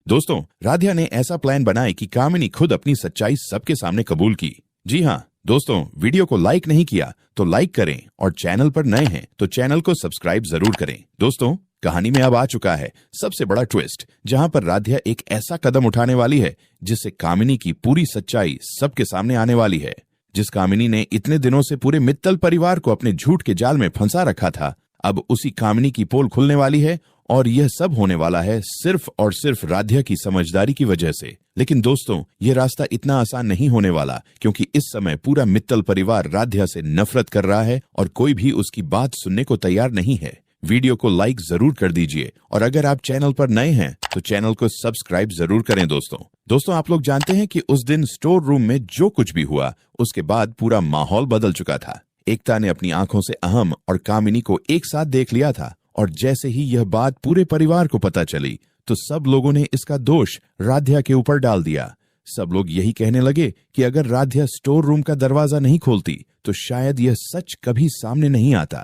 दोस्तों, राधिया ने ऐसा प्लान बनाया कि कामिनी खुद अपनी सच्चाई सबके सामने कबूल की। जी हाँ दोस्तों, वीडियो को लाइक नहीं किया तो लाइक करें और चैनल पर नए हैं तो चैनल को सब्सक्राइब जरूर करें। दोस्तों, कहानी में अब आ चुका है सबसे बड़ा ट्विस्ट, जहां पर राधिया एक ऐसा कदम उठाने वाली है जिससे कामिनी की पूरी सच्चाई सबके सामने आने वाली है। जिस कामिनी ने इतने दिनों से पूरे मित्तल परिवार को अपने झूठ के जाल में फंसा रखा था, अब उसी कामिनी की पोल खुलने वाली है और यह सब होने वाला है सिर्फ और सिर्फ राधिया की समझदारी की वजह से। लेकिन दोस्तों, ये रास्ता इतना आसान नहीं होने वाला, क्योंकि इस समय पूरा मित्तल परिवार राधिया से नफरत कर रहा है और कोई भी उसकी बात सुनने को तैयार नहीं है। वीडियो को लाइक जरूर कर दीजिए और अगर आप चैनल पर नए हैं तो चैनल को सब्सक्राइब जरूर करें। दोस्तों, आप लोग जानते हैं कि उस दिन स्टोर रूम में जो कुछ भी हुआ, उसके बाद पूरा माहौल बदल चुका था। एकता ने अपनी आंखों से अहम और कामिनी को एक साथ देख लिया था और जैसे ही यह बात पूरे परिवार को पता चली तो सब लोगों ने इसका दोष राधिया के ऊपर डाल दिया। सब लोग यही कहने लगे कि अगर राधिया स्टोर रूम का दरवाजा नहीं खोलती तो शायद यह सच कभी सामने नहीं आता।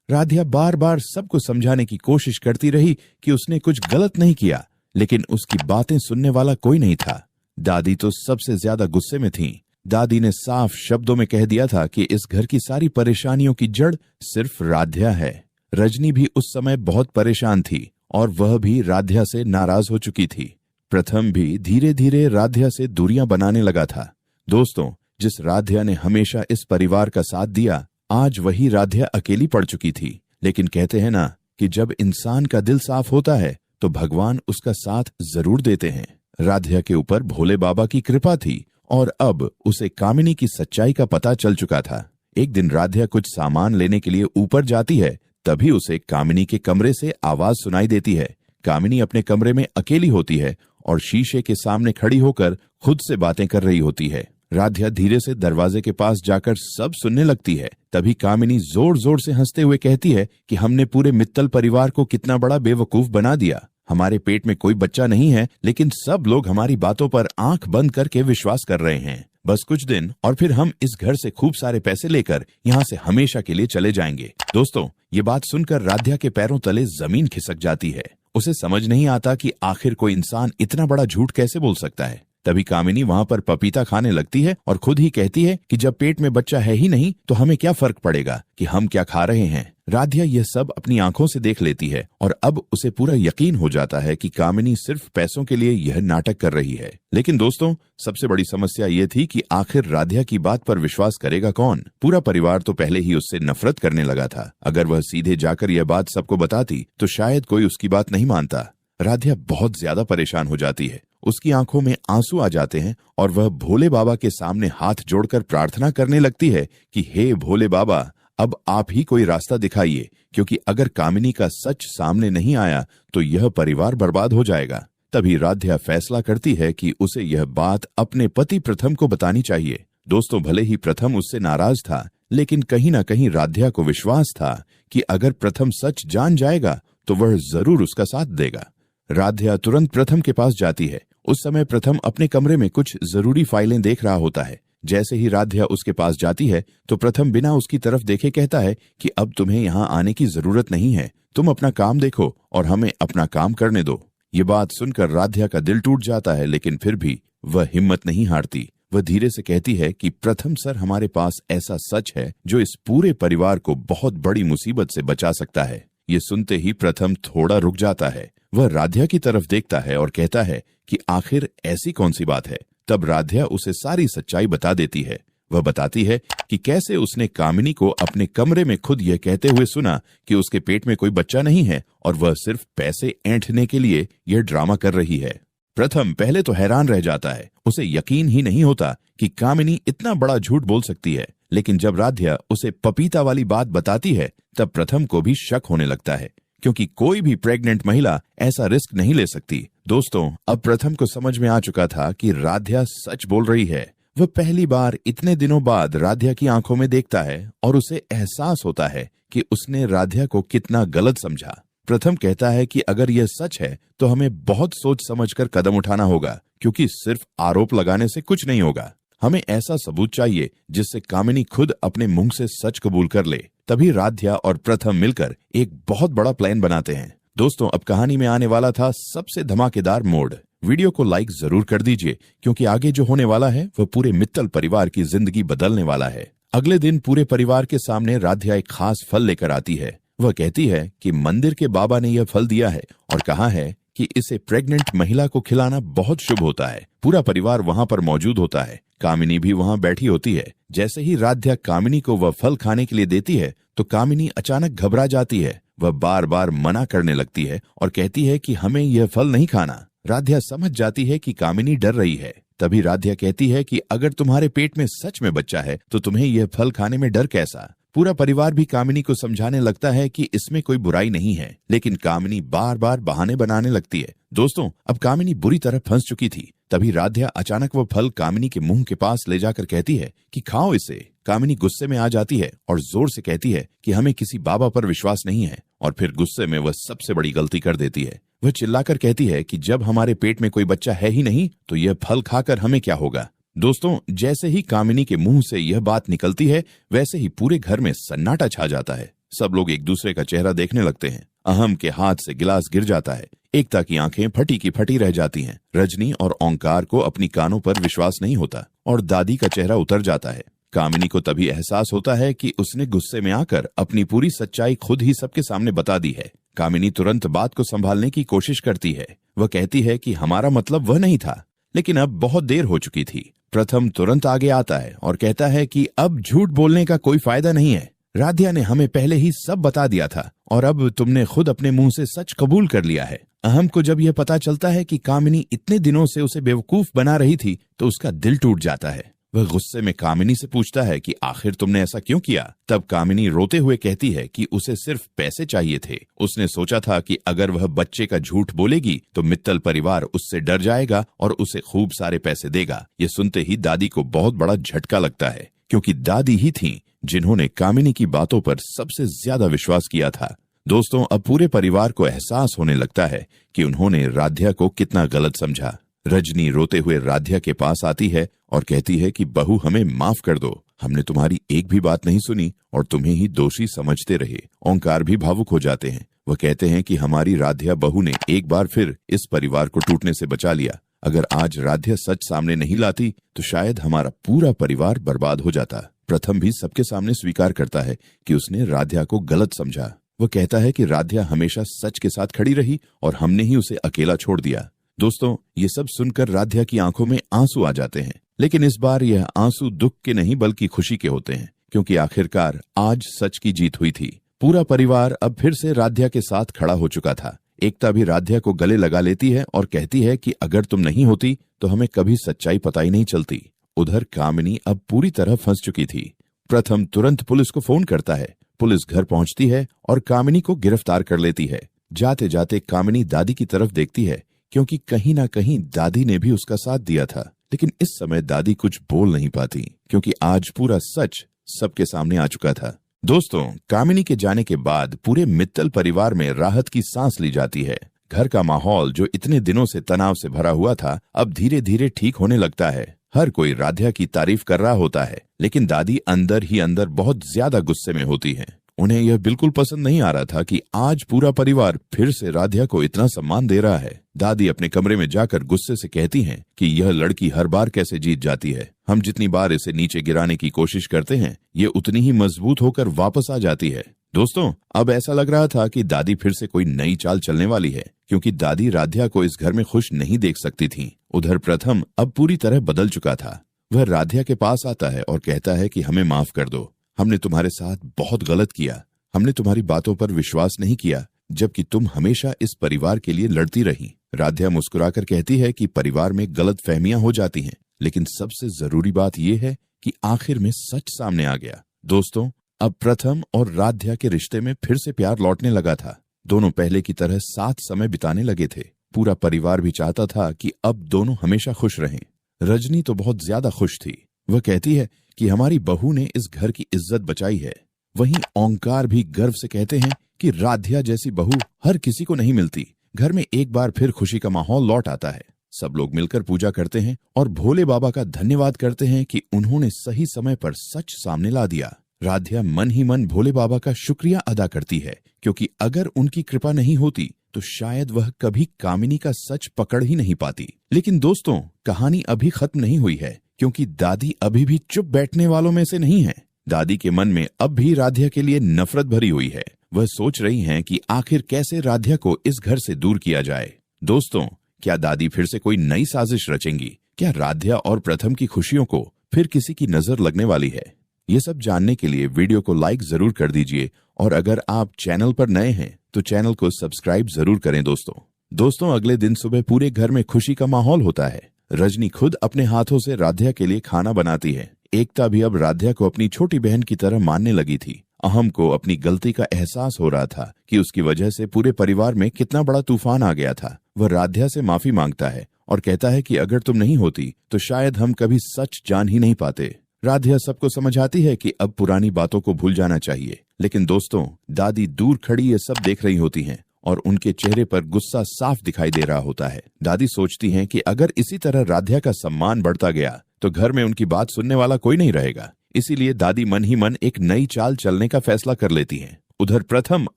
राधिया बार बार सबको समझाने की कोशिश करती रही कि उसने कुछ गलत नहीं किया, लेकिन उसकी बातें सुनने वाला कोई नहीं था। दादी तो सबसे ज्यादा गुस्से में थीं। दादी ने साफ शब्दों में कह दिया था कि इस घर की सारी परेशानियों की जड़ सिर्फ राधिया है। रजनी भी उस समय बहुत परेशान थी और वह भी राधिया से नाराज हो चुकी थी। प्रथम भी धीरे धीरे राधिया से दूरियां बनाने लगा था। दोस्तों, जिस राधिया ने हमेशा इस परिवार का साथ दिया, आज वही राधिया अकेली पड़ चुकी थी। लेकिन कहते हैं ना कि जब इंसान का दिल साफ होता है तो भगवान उसका साथ जरूर देते हैं। राधिया के ऊपर भोले बाबा की कृपा थी और अब उसे कामिनी की सच्चाई का पता चल चुका था। एक दिन राधिया कुछ सामान लेने के लिए ऊपर जाती है, तभी उसे कामिनी के कमरे से आवाज सुनाई देती है। कामिनी अपने कमरे में अकेली होती है और शीशे के सामने खड़ी होकर खुद से बातें कर रही होती है। राधिया धीरे से दरवाजे के पास जाकर सब सुनने लगती है। तभी कामिनी जोर जोर से हंसते हुए कहती है कि हमने पूरे मित्तल परिवार को कितना बड़ा बेवकूफ बना दिया। हमारे पेट में कोई बच्चा नहीं है, लेकिन सब लोग हमारी बातों पर आंख बंद करके विश्वास कर रहे हैं। बस कुछ दिन और फिर हम इस घर से खूब सारे पैसे लेकर यहाँ से हमेशा के लिए चले जाएंगे। दोस्तों, ये बात सुनकर राधिया के पैरों तले जमीन खिसक जाती है। उसे समझ नहीं आता कि आखिर कोई इंसान इतना बड़ा झूठ कैसे बोल सकता है। तभी कामिनी वहाँ पर पपीता खाने लगती है और खुद ही कहती है कि जब पेट में बच्चा है ही नहीं तो हमें क्या फर्क पड़ेगा कि हम क्या खा रहे हैं। राधिया यह सब अपनी आंखों से देख लेती है और अब उसे पूरा यकीन हो जाता है कि कामिनी सिर्फ पैसों के लिए यह नाटक कर रही है। लेकिन दोस्तों, सबसे बड़ी समस्या ये थी कि आखिर राधिया की बात पर विश्वास करेगा कौन। पूरा परिवार तो पहले ही उससे नफरत करने लगा था। अगर वह सीधे जाकर यह बात सबको बताती तो शायद कोई उसकी बात नहीं मानता। राधिया बहुत ज्यादा परेशान हो जाती है। उसकी आंखों में आंसू आ जाते हैं और वह भोले बाबा के सामने हाथ जोड़कर प्रार्थना करने लगती है कि हे भोले बाबा, अब आप ही कोई रास्ता दिखाइए, क्योंकि अगर कामिनी का सच सामने नहीं आया तो यह परिवार बर्बाद हो जाएगा। तभी राधिया फैसला करती है कि उसे यह बात अपने पति प्रथम को बतानी चाहिए। दोस्तों, भले ही प्रथम उससे नाराज था, लेकिन कहीं ना कहीं राधिया को विश्वास था कि अगर प्रथम सच जान जाएगा तो वह जरूर उसका साथ देगा। राधिया तुरंत प्रथम के पास जाती है। उस समय प्रथम अपने कमरे में कुछ जरूरी फाइलें देख रहा होता है। जैसे ही राधिया उसके पास जाती है तो प्रथम बिना उसकी तरफ देखे कहता है कि अब तुम्हें यहाँ आने की जरूरत नहीं है, तुम अपना काम देखो और हमें अपना काम करने दो। ये बात सुनकर राधिया का दिल टूट जाता है, लेकिन फिर भी वह हिम्मत नहीं हारती। वह धीरे से कहती है कि प्रथम सर, हमारे पास ऐसा सच है जो इस पूरे परिवार को बहुत बड़ी मुसीबत से बचा सकता है। ये सुनते ही प्रथम थोड़ा रुक जाता है। वह राधिया की तरफ देखता है और कहता है कि आखिर ऐसी कौन सी बात है। तब राधिया उसे सारी सच्चाई बता देती है। वह बताती है कि कैसे उसने कामिनी को अपने कमरे में खुद यह कहते हुए सुना कि उसके पेट में कोई बच्चा नहीं है और वह सिर्फ पैसे ऐंठने के लिए यह ड्रामा कर रही है। प्रथम पहले तो हैरान रह जाता है। उसे यकीन ही नहीं होता कि कामिनी इतना बड़ा झूठ बोल सकती है। लेकिन जब राधिया उसे पपीता वाली बात बताती है तब प्रथम को भी शक होने लगता है, क्योंकि कोई भी प्रेग्नेंट महिला ऐसा रिस्क नहीं ले सकती। दोस्तों, अब प्रथम को समझ में आ चुका था कि राधिया सच बोल रही है। वह पहली बार इतने दिनों बाद राधिया की आंखों में देखता है और उसे एहसास होता है कि उसने राधिया को कितना गलत समझा। प्रथम कहता है कि अगर यह सच है तो हमें बहुत सोच समझकर कदम उठाना होगा, क्योंकि सिर्फ आरोप लगाने से कुछ नहीं होगा। हमें ऐसा सबूत चाहिए जिससे कामिनी खुद अपने मुंह से सच कबूल कर ले। तभी राधिया और प्रथम मिलकर एक बहुत बड़ा प्लान बनाते हैं। दोस्तों, अब कहानी में आने वाला था सबसे धमाकेदार मोड़। वीडियो को लाइक जरूर कर दीजिए, क्योंकि आगे जो होने वाला है वह पूरे मित्तल परिवार की जिंदगी बदलने वाला है। अगले दिन पूरे परिवार के सामने राध्या एक खास फल लेकर आती है। वह कहती है कि मंदिर के बाबा ने यह फल दिया है और कहा है कि इसे प्रेग्नेंट महिला को खिलाना बहुत शुभ होता है। पूरा परिवार वहाँ पर मौजूद होता है। कामिनी भी वहाँ बैठी होती है। जैसे ही राध्या कामिनी को वह फल खाने के लिए देती है तो कामिनी अचानक घबरा जाती है। वह बार बार मना करने लगती है और कहती है कि हमें यह फल नहीं खाना। राध्या समझ जाती है कि कामिनी डर रही है। तभी राध्या कहती है कि अगर तुम्हारे पेट में सच में बच्चा है तो तुम्हें यह फल खाने में डर कैसा। पूरा परिवार भी कामिनी को समझाने लगता है कि इसमें कोई बुराई नहीं है, लेकिन कामिनी बार बार बहाने बनाने लगती है। दोस्तों, अब कामिनी बुरी तरह फंस चुकी थी। तभी राध्या अचानक वो फल कामिनी के मुंह के पास ले जाकर कहती है कि खाओ इसे। कामिनी गुस्से में आ जाती है और जोर से कहती है कि हमें किसी बाबा पर विश्वास नहीं है, और फिर गुस्से में वह सबसे बड़ी गलती कर देती है। वह चिल्लाकर कहती है कि जब हमारे पेट में कोई बच्चा है ही नहीं तो यह फल खाकर हमें क्या होगा। दोस्तों, जैसे ही कामिनी के मुंह से यह बात निकलती है वैसे ही पूरे घर में सन्नाटा छा जाता है। सब लोग एक दूसरे का चेहरा देखने लगते हैं। अहम के हाथ से गिलास गिर जाता है। एकता की आंखें फटी की फटी रह जाती हैं। रजनी और ओंकार को अपनी कानों पर विश्वास नहीं होता और दादी का चेहरा उतर जाता है। कामिनी को तभी एहसास होता है कि उसने गुस्से में आकर अपनी पूरी सच्चाई खुद ही सबके सामने बता दी है। कामिनी तुरंत बात को संभालने की कोशिश करती है। वह कहती है कि हमारा मतलब वह नहीं था, लेकिन अब बहुत देर हो चुकी थी। प्रथम तुरंत आगे आता है और कहता है कि अब झूठ बोलने का कोई फायदा नहीं है। राध्या ने हमें पहले ही सब बता दिया था और अब तुमने खुद अपने मुंह से सच कबूल कर लिया है। अहम को जब यह पता चलता है कि कामिनी इतने दिनों से उसे बेवकूफ बना रही थी तो उसका दिल टूट जाता है। वह गुस्से में कामिनी से पूछता है कि आखिर तुमने ऐसा क्यों किया। तब कामिनी रोते हुए कहती है कि उसे सिर्फ पैसे चाहिए थे। उसने सोचा था कि अगर वह बच्चे का झूठ बोलेगी तो मित्तल परिवार उससे डर जाएगा और उसे खूब सारे पैसे देगा। ये सुनते ही दादी को बहुत बड़ा झटका लगता है, क्योंकि दादी ही थीं जिन्होंने कामिनी की बातों पर सबसे ज्यादा विश्वास किया था। दोस्तों, अब पूरे परिवार को एहसास होने लगता है कि उन्होंने राध्या को कितना गलत समझा। रजनी रोते हुए राध्या के पास आती है और कहती है कि बहू, हमें माफ कर दो। हमने तुम्हारी एक भी बात नहीं सुनी और तुम्हें ही दोषी समझते रहे। ओंकार भी भावुक हो जाते हैं। वह कहते हैं कि हमारी राध्या बहू ने एक बार फिर इस परिवार को टूटने से बचा लिया। अगर आज राध्या सच सामने नहीं लाती तो शायद हमारा पूरा परिवार बर्बाद हो जाता। प्रथम भी सबके सामने स्वीकार करता है कि उसने राध्या को गलत समझा। वह कहता है कि राध्या हमेशा सच के साथ खड़ी रही और हमने ही उसे अकेला छोड़ दिया। दोस्तों, ये सब सुनकर राध्या की आंखों में आंसू आ जाते हैं, लेकिन इस बार यह आंसू दुख के नहीं बल्कि खुशी के होते हैं, क्योंकि आखिरकार आज सच की जीत हुई थी। पूरा परिवार अब फिर से राध्या के साथ खड़ा हो चुका था। एकता भी राध्या को गले लगा लेती है और कहती है कि अगर तुम नहीं होती तो हमें कभी सच्चाई पता ही नहीं चलती। उधर कामिनी अब पूरी तरह फंस चुकी थी। प्रथम तुरंत पुलिस को फोन करता है। पुलिस घर पहुंचती है और कामिनी को गिरफ्तार कर लेती है। जाते जाते कामिनी दादी की तरफ देखती है, क्योंकि कहीं ना कहीं दादी ने भी उसका साथ दिया था। लेकिन इस समय दादी कुछ बोल नहीं पाती, क्योंकि आज पूरा सच सबके सामने आ चुका था। दोस्तों, कामिनी के जाने के बाद पूरे मित्तल परिवार में राहत की सांस ली जाती है। घर का माहौल जो इतने दिनों से तनाव से भरा हुआ था, अब धीरे धीरे ठीक होने लगता है। हर कोई राध्या की तारीफ कर रहा होता है, लेकिन दादी अंदर ही अंदर बहुत ज्यादा गुस्से में होती है। उन्हें यह बिल्कुल पसंद नहीं आ रहा था कि आज पूरा परिवार फिर से राध्या को इतना सम्मान दे रहा है। दादी अपने कमरे में जाकर गुस्से से कहती हैं कि यह लड़की हर बार कैसे जीत जाती है। हम जितनी बार इसे नीचे गिराने की कोशिश करते हैं, ये उतनी ही मजबूत होकर वापस आ जाती है। दोस्तों, अब ऐसा लग रहा था कि दादी फिर से कोई नई चाल चलने वाली है, क्योंकि दादी राध्या को इस घर में खुश नहीं देख सकती थी। उधर प्रथम अब पूरी तरह बदल चुका था। वह राध्या के पास आता है और कहता है कि हमें माफ कर दो। हमने तुम्हारे साथ बहुत गलत किया। हमने तुम्हारी बातों पर विश्वास नहीं किया, जबकि तुम हमेशा इस परिवार के लिए लड़ती रही। राध्या मुस्कुराकर कहती है कि परिवार में गलत फहमियां हो जाती हैं, लेकिन सबसे जरूरी बात यह है कि आखिर में सच सामने आ गया। दोस्तों, अब प्रथम और राध्या के रिश्ते में फिर से प्यार लौटने लगा था। दोनों पहले की तरह साथ समय बिताने लगे थे। पूरा परिवार भी चाहता था कि अब दोनों हमेशा खुश रहें। रजनी तो बहुत ज्यादा खुश थी। वह कहती है कि हमारी बहू ने इस घर की इज्जत बचाई है। वहीं ओंकार भी गर्व से कहते हैं कि राध्या जैसी बहू हर किसी को नहीं मिलती। घर में एक बार फिर खुशी का माहौल लौट आता है। सब लोग मिलकर पूजा करते हैं और भोले बाबा का धन्यवाद करते हैं कि उन्होंने सही समय पर सच सामने ला दिया। राध्या मन ही मन भोले बाबा का शुक्रिया अदा करती है, क्योंकि अगर उनकी कृपा नहीं होती तो शायद वह कभी कामिनी का सच पकड़ ही नहीं पाती। लेकिन दोस्तों, कहानी अभी खत्म नहीं हुई है, क्योंकि दादी अभी भी चुप बैठने वालों में से नहीं है। दादी के मन में अब भी राध्या के लिए नफरत भरी हुई है। वह सोच रही हैं कि आखिर कैसे राध्या को इस घर से दूर किया जाए। दोस्तों, क्या दादी फिर से कोई नई साजिश रचेंगी? क्या राध्या और प्रथम की खुशियों को फिर किसी की नजर लगने वाली है? ये सब जानने के लिए वीडियो को लाइक जरूर कर दीजिए, और अगर आप चैनल पर नए हैं तो चैनल को सब्सक्राइब जरूर करें। दोस्तों, अगले दिन सुबह पूरे घर में खुशी का माहौल होता है। रजनी खुद अपने हाथों से राध्या के लिए खाना बनाती है। एकता भी अब राध्या को अपनी छोटी बहन की तरह मानने लगी थी। अहम को अपनी गलती का एहसास हो रहा था कि उसकी वजह से पूरे परिवार में कितना बड़ा तूफान आ गया था। वह राध्या से माफी मांगता है और कहता है कि अगर तुम नहीं होती तो शायद हम कभी सच जान ही नहीं पाते। राध्या सबको समझाती है कि अब पुरानी बातों को भूल जाना चाहिए। लेकिन दोस्तों, दादी दूर खड़ी ये सब देख रही होती हैं और उनके चेहरे पर गुस्सा साफ दिखाई दे रहा होता है। दादी सोचती हैं कि अगर इसी तरह राध्या का सम्मान बढ़ता गया तो घर में उनकी बात सुनने वाला कोई नहीं रहेगा। इसीलिए दादी मन ही मन एक नई चाल चलने का फैसला कर लेती हैं। उधर प्रथम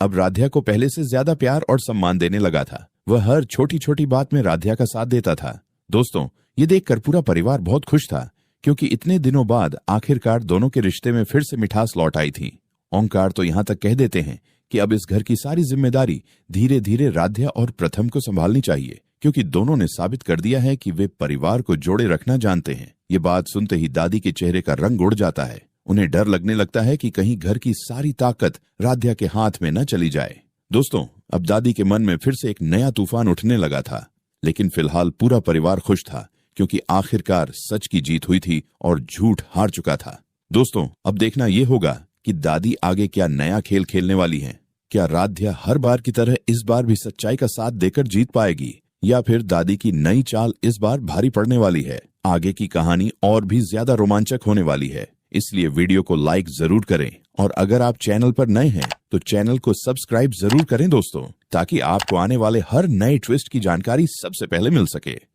अब राध्या को पहले से ज्यादा प्यार और सम्मान देने लगा था। वह हर छोटी छोटी बात में राध्या का साथ देता था। दोस्तों, ये देखकर पूरा परिवार बहुत खुश था, क्योंकि इतने दिनों बाद आखिरकार दोनों के रिश्ते में फिर से मिठास लौट आई थी। ओंकार तो यहाँ तक कह देते हैं कि अब इस घर की सारी जिम्मेदारी धीरे धीरे राध्या और प्रथम को संभालनी चाहिए, क्योंकि दोनों ने साबित कर दिया है कि वे परिवार को जोड़े रखना जानते हैं। ये बात सुनते ही दादी के चेहरे का रंग उड़ जाता है। उन्हें डर लगने लगता है कि कहीं घर की सारी ताकत राध्या के हाथ में न चली जाए। दोस्तों, अब दादी के मन में फिर से एक नया तूफान उठने लगा था। लेकिन फिलहाल पूरा परिवार खुश था, क्योंकि आखिरकार सच की जीत हुई थी और झूठ हार चुका था। दोस्तों, अब देखना ये होगा कि दादी आगे क्या नया खेल खेलने वाली हैं। क्या राध्या हर बार की तरह इस बार भी सच्चाई का साथ देकर जीत पाएगी, या फिर दादी की नई चाल इस बार भारी पड़ने वाली है? आगे की कहानी और भी ज्यादा रोमांचक होने वाली है, इसलिए वीडियो को लाइक जरूर करें, और अगर आप चैनल पर नए हैं तो चैनल को सब्सक्राइब जरूर करें दोस्तों, ताकि आपको आने वाले हर नए ट्विस्ट की जानकारी सबसे पहले मिल सके।